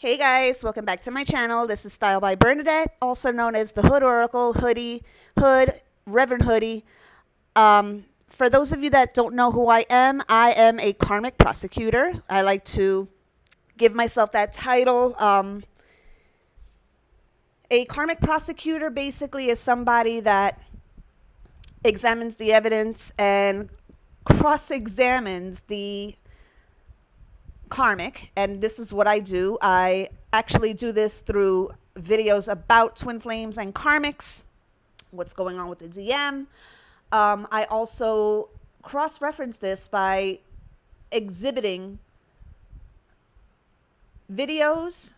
Hey guys, welcome back to my channel. This is Style by Bernadette, also known as the Hood Oracle, Hood, Reverend Hoodie. For those of you that don't know who I am a karmic prosecutor. I like to give myself that title. A karmic prosecutor basically is somebody that examines the evidence and cross-examines the karmic, and this is what I do. I actually do this through videos about twin flames and karmics, what's going on with the DM. I also cross-reference this by exhibiting videos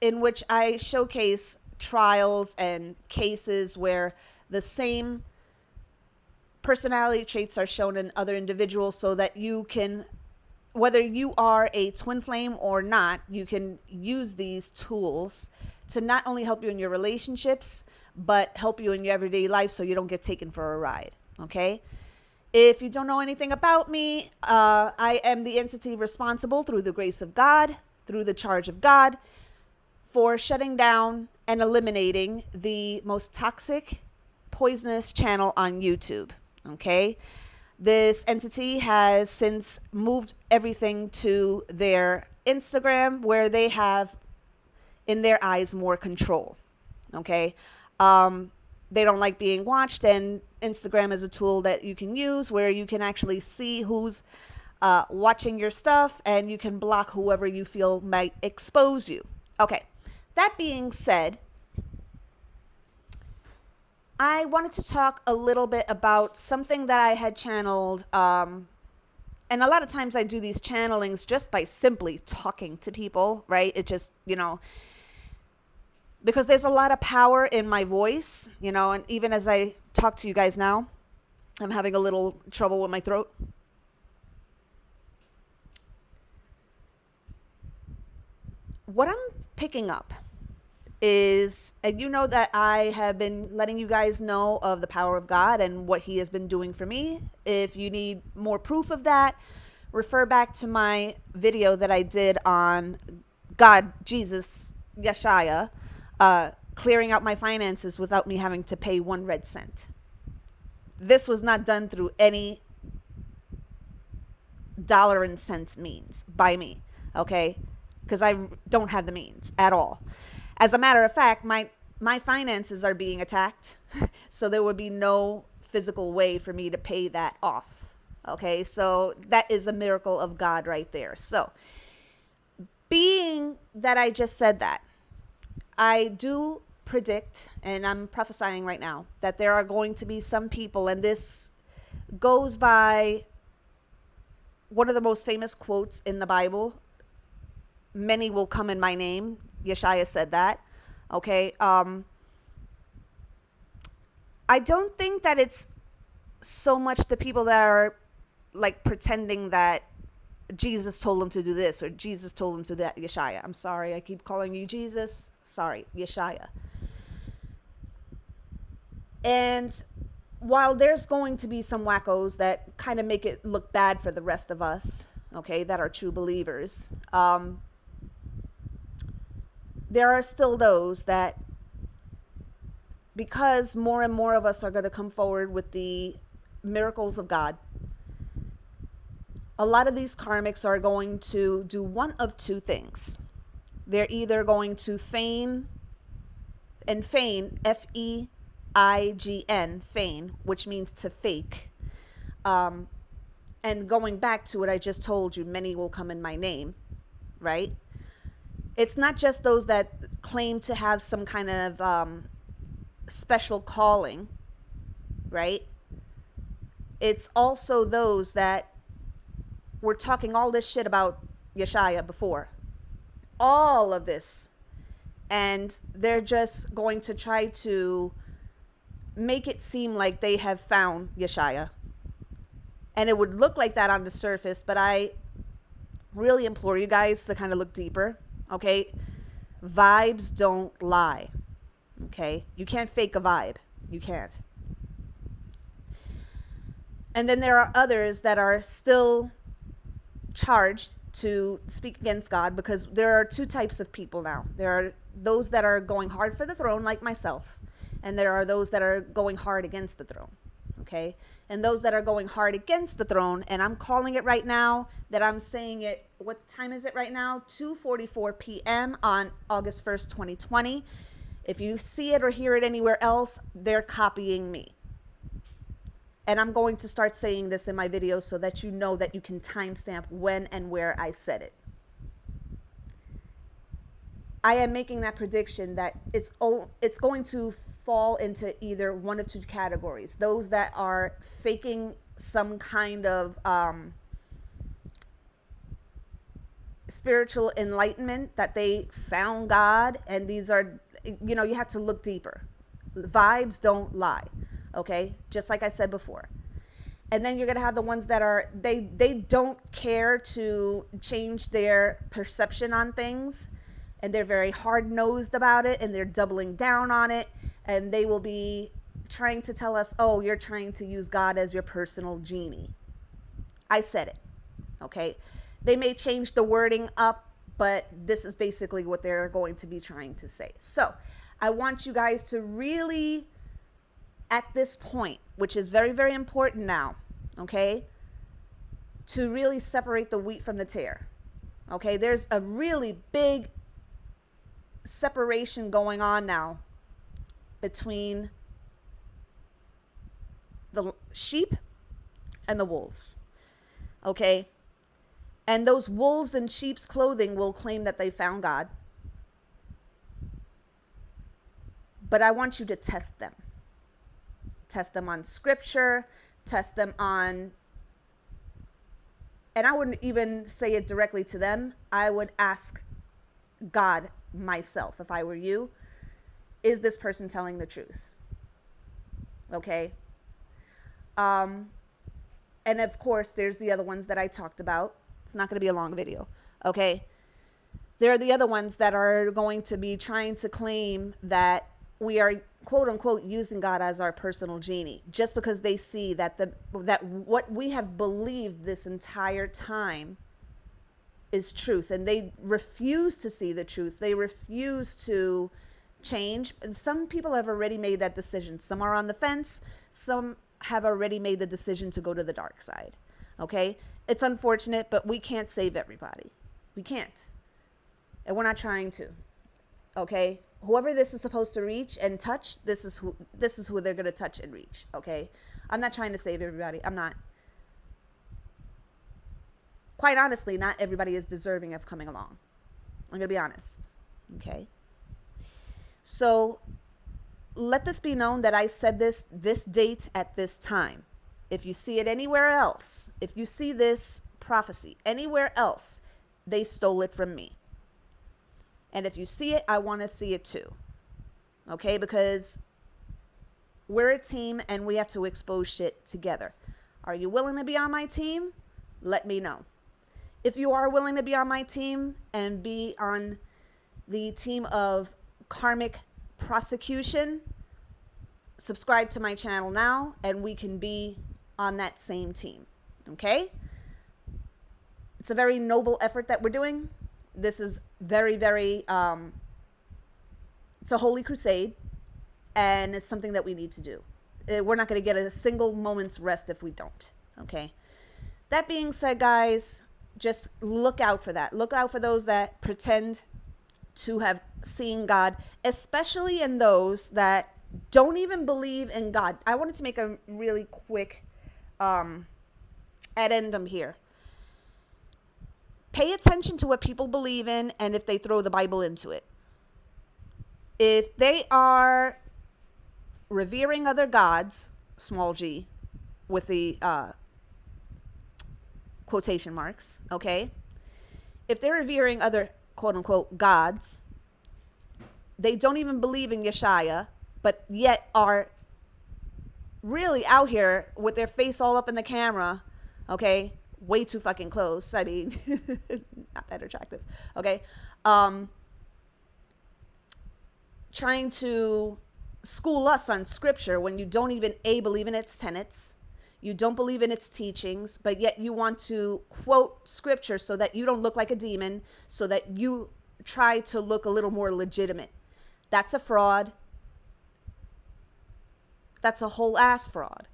in which I showcase trials and cases where the same personality traits are shown in other individuals, so that you can, whether you are a twin flame or not, you can use these tools to not only help you in your relationships, but help you in your everyday life so you don't get taken for a ride, okay? If you don't know anything about me, I am the entity responsible, through the grace of God, through the charge of God, for shutting down and eliminating the most toxic, poisonous channel on YouTube, okay? This entity has since moved everything to their Instagram, where they have, in their eyes, more control. Okay. They don't like being watched, and Instagram is a tool that you can use where you can actually see who's watching your stuff, and you can block whoever you feel might expose you. Okay. That being said, I wanted to talk a little bit about something that I had channeled. And a lot of times I do these channelings just by simply talking to people, right? It just, because there's a lot of power in my voice, and even as I talk to you guys now, I'm having a little trouble with my throat. What I'm picking up is, and you know that I have been letting you guys know of the power of God and what he has been doing for me. If you need more proof of that, refer back to my video that I did on God, Jesus, Yeshaya, clearing out my finances without me having to pay 1 red cent. This was not done through any dollar and cents means by me, okay? Because I don't have the means at all. As a matter of fact, my finances are being attacked, so there would be no physical way for me to pay that off. Okay, so that is a miracle of God right there. So, being that I just said that, I do predict, and I'm prophesying right now, that there are going to be some people, and this goes by one of the most famous quotes in the Bible: many will come in my name. Yeshaya said that. Okay. I don't think that it's so much the people that are like pretending that Jesus told them to do this or Jesus told them to that. Yeshaya. I'm sorry. I keep calling you Jesus. Sorry. Yeshaya. And while there's going to be some wackos that kind of make it look bad for the rest of us, okay, that are true believers, there are still those that, because more and more of us are going to come forward with the miracles of God, a lot of these karmics are going to do one of two things. They're either going to feign, F-E-I-G-N, feign, which means to fake. And going back to what I just told you, many will come in my name, right? It's not just those that claim to have some kind of special calling, right? It's also those that were talking all this shit about Yeshaya before. All of this. And they're just going to try to make it seem like they have found Yeshaya. And it would look like that on the surface, but I really implore you guys to kind of look deeper. Okay, vibes don't lie. Okay, you can't fake a vibe. You can't. And then there are others that are still charged to speak against God, because there are two types of people now. There are those that are going hard for the throne, like myself, and there are those that are going hard against the throne. Okay? And those that are going hard against the throne, and I'm calling it right now, that I'm saying it, what time is it right now? 2:44 p.m. on August 1st, 2020. If you see it or hear it anywhere else, they're copying me. And I'm going to start saying this in my videos so that you know that you can timestamp when and where I said it. I am making that prediction that it's going to fall into either one of two categories. Those that are faking some kind of spiritual enlightenment, that they found God, and these are, you have to look deeper. Vibes don't lie. Okay, just like I said before. And then you're going to have the ones that are, they don't care to change their perception on things, and they're very hard-nosed about it, and they're doubling down on it, and they will be trying to tell us, oh, you're trying to use God as your personal genie. I said it. Okay, they may change the wording up, but this is basically what they're going to be trying to say. So I want you guys to really, at this point, which is very, very important now, okay, to really separate the wheat from the tare. Okay, there's a really big separation going on now between the sheep and the wolves. Okay, and those wolves in sheep's clothing will claim that they found God, but I want you to test them. Test them on scripture, test them on, and I wouldn't even say it directly to them. I would ask God myself, if I were you, is this person telling the truth? Okay. And of course, there's the other ones that I talked about. It's not going to be a long video. Okay. There are the other ones that are going to be trying to claim that we are, quote unquote, using God as our personal genie, just because they see that that what we have believed this entire time is truth, and they refuse to see the truth. They refuse to change. And some people have already made that decision. Some are on the fence. Some have already made the decision to go to the dark side. Okay, it's unfortunate, but we can't save everybody. We can't, and we're not trying to. Okay, whoever this is supposed to reach and touch, this is who they're going to touch and reach. Okay, I'm not trying to save everybody. I'm not. Quite honestly, not everybody is deserving of coming along. I'm going to be honest. Okay, so let this be known that I said this date at this time. If you see it anywhere else, if you see this prophecy anywhere else, they stole it from me. And if you see it, I want to see it too. Okay? Because we're a team and we have to expose shit together. Are you willing to be on my team? Let me know. If you are willing to be on my team and be on the team of karmic prosecution, subscribe to my channel now and we can be on that same team. Okay? It's a very noble effort that we're doing. This is very, very, it's a holy crusade, and it's something that we need to do. We're not going to get a single moment's rest if we don't. Okay? That being said, guys, just look out for that. Look out for those that pretend to have seen God, especially in those that don't even believe in God. I wanted to make a really quick addendum here. Pay attention to what people believe in and if they throw the Bible into it. If they are revering other gods, small g, with the quotation marks, okay? If they're revering other quote-unquote gods, they don't even believe in Yeshaya, but yet are really out here with their face all up in the camera, okay? Way too fucking close. I mean, not that attractive, okay? Trying to school us on scripture when you don't even believe in its tenets. You don't believe in its teachings, but yet you want to quote scripture so that you don't look like a demon, so that you try to look a little more legitimate. That's a fraud. That's a whole ass fraud.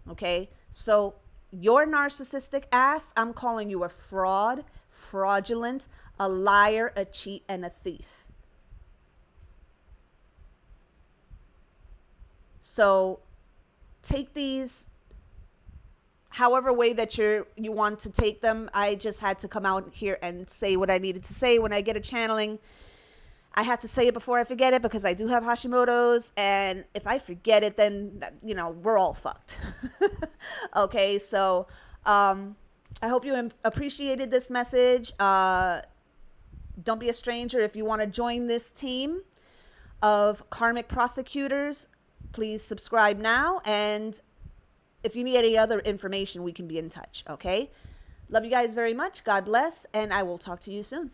Okay? So your narcissistic ass, I'm calling you a fraud, fraudulent, a liar, a cheat, and a thief. So take these however way that you want to take them. I just had to come out here and say what I needed to say. When I get a channeling, I have to say it before I forget it, because I do have Hashimoto's, and if I forget it, then we're all fucked. Okay, so I hope you appreciated this message. Don't be a stranger. If you want to join this team of karmic prosecutors, please subscribe now, and if you need any other information, we can be in touch. Okay, love you guys very much. God bless, and I will talk to you soon.